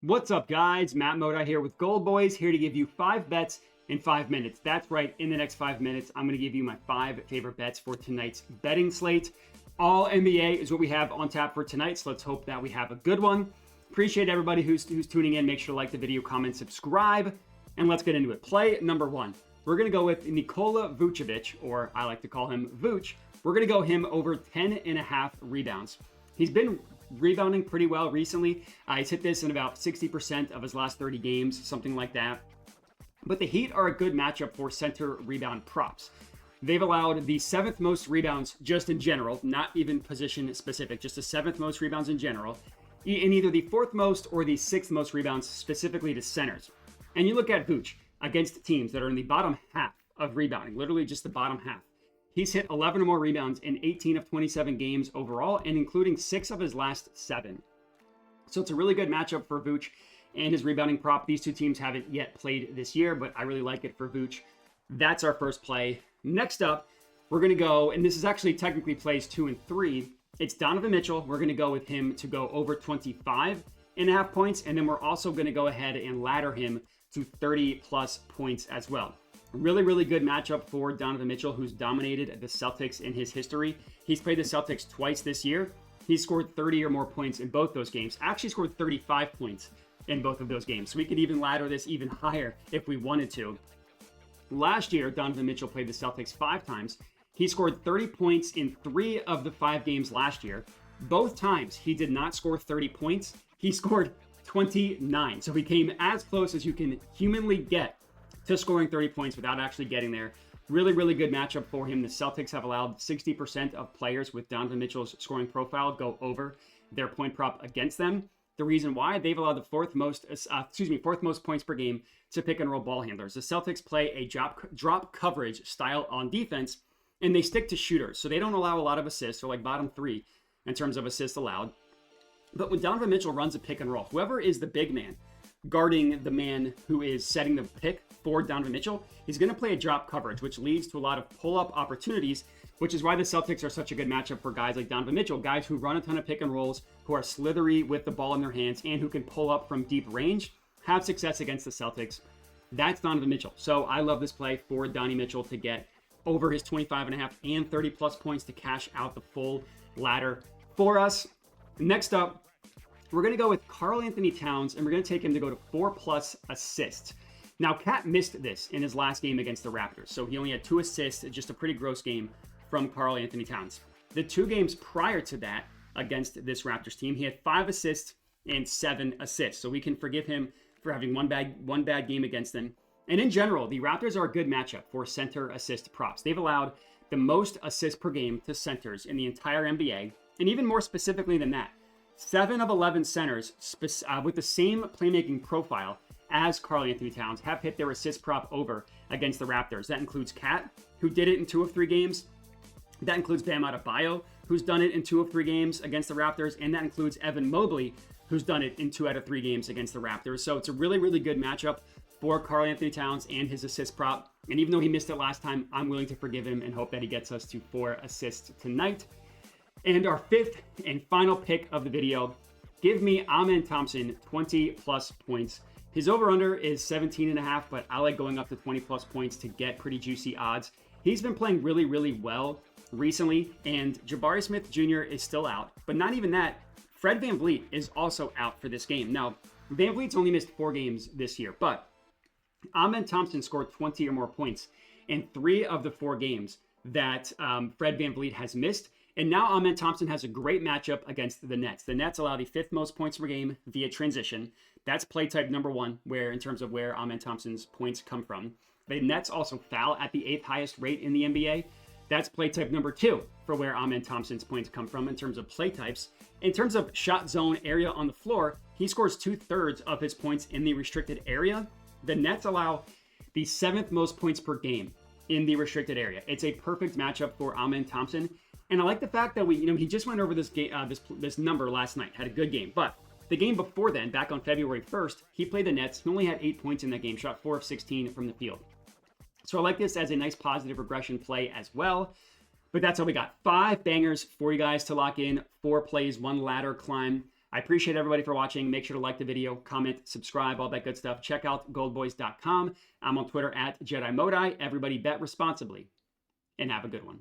What's up, guys? Matt Moda here with GoldBoys, here to give you 5 bets in 5 minutes. That's right, in the next 5 minutes, I'm going to give you my 5 favorite bets for tonight's betting slate. All NBA is what we have on tap for tonight, so let's hope that we have a good one. Appreciate everybody who's tuning in. Make sure to like the video, comment, subscribe, and let's get into it. Play number 1. We're going to go with Nikola Vucevic, or I like to call him Vooch. We're going to go him over 10.5 rebounds. He's been rebounding pretty well recently. He's hit this in about 60% of his last 30 games, something like that. But the Heat are a good matchup for center rebound props. They've allowed the 7th most rebounds just in general, not even position specific, just the 7th most rebounds in general, in either the 4th most or the 6th most rebounds specifically to centers. And you look at Vooch against teams that are in the bottom half of rebounding, literally just the bottom half. He's hit 11 or more rebounds in 18 of 27 games overall, and including 6 of his last 7. So it's a really good matchup for Vooch and his rebounding prop. These two teams haven't yet played this year, but I really like it for Vooch. That's our first play. Next up, we're going to go, and this is actually technically plays 2 and 3. It's Donovan Mitchell. We're going to go with him to go over 25.5 points, and then we're also going to go ahead and ladder him to 30+ points as well. Really, really good matchup for Donovan Mitchell, who's dominated the Celtics in his history. He's played the Celtics twice this year. He's scored 30 or more points in both those games. Actually scored 35 points in both of those games. So we could even ladder this even higher if we wanted to. Last year, Donovan Mitchell played the Celtics 5 times. He scored 30 points in 3 of the 5 games last year. Both times, he did not score 30 points. He scored 29. So he came as close as you can humanly get to scoring 30 points without actually getting there. Really, really good matchup for him. The Celtics have allowed 60% of players with Donovan Mitchell's scoring profile go over their point prop against them. The reason why, they've allowed the fourth most points per game to pick and roll ball handlers. The Celtics play a drop coverage style on defense, and they stick to shooters. So they don't allow a lot of assists, or like bottom 3 in terms of assists allowed. But when Donovan Mitchell runs a pick and roll, whoever is the big man guarding the man who is setting the pick for Donovan Mitchell, he's going to play a drop coverage, which leads to a lot of pull-up opportunities, which is why the Celtics are such a good matchup for guys like Donovan Mitchell, guys who run a ton of pick and rolls, who are slithery with the ball in their hands, and who can pull up from deep range, have success against the Celtics. That's Donovan Mitchell. So I love this play for Donnie Mitchell to get over his 25.5 and 30+ points to cash out the full ladder for us. Next up, we're going to go with Karl Anthony Towns, and we're going to take him to go to 4+ assists. Now, Cat missed this in his last game against the Raptors, so he only had 2 assists, just a pretty gross game from Karl Anthony Towns. The 2 games prior to that against this Raptors team, he had 5 assists and 7 assists, so we can forgive him for having one bad game against them. And in general, the Raptors are a good matchup for center assist props. They've allowed the most assists per game to centers in the entire NBA, and even more specifically than that, 7 of 11 centers with the same playmaking profile as Karl Anthony Towns have hit their assist prop over against the Raptors. That includes Cat, who did it in 2 of 3 games. That includes Bam Adebayo, who's done it in 2 of 3 games against the Raptors. And that includes Evan Mobley, who's done it in 2 out of 3 games against the Raptors. So it's a really, really good matchup for Karl Anthony Towns and his assist prop. And even though he missed it last time, I'm willing to forgive him and hope that he gets us to 4 assists tonight. And our 5th and final pick of the video, give me Amen Thompson 20+ points. His over-under is 17.5, but I like going up to 20+ points to get pretty juicy odds. He's been playing really, really well recently, and Jabari Smith Jr. is still out. But not even that, Fred VanVleet is also out for this game. Now, VanVleet's only missed 4 games this year, but Amen Thompson scored 20 or more points in 3 of the 4 games that Fred VanVleet has missed. And now Amen Thompson has a great matchup against the Nets. The Nets allow the 5th most points per game via transition. That's play type number 1, where in terms of where Amen Thompson's points come from. The Nets also foul at the 8th highest rate in the NBA. That's play type number 2 for where Amen Thompson's points come from in terms of play types. In terms of shot zone area on the floor, he scores 2/3 of his points in the restricted area. The Nets allow the 7th most points per game in the restricted area. It's a perfect matchup for Amen Thompson. And I like the fact that he just went over this game, this number last night, had a good game. But the game before then, back on February 1st, he played the Nets. He only had 8 points in that game, shot 4 of 16 from the field. So I like this as a nice positive regression play as well. But that's all we got. 5 bangers for you guys to lock in, 4 plays, 1 ladder climb. I appreciate everybody for watching. Make sure to like the video, comment, subscribe, all that good stuff. Check out goldboys.com. I'm on Twitter at JediModi. Everybody bet responsibly and have a good one.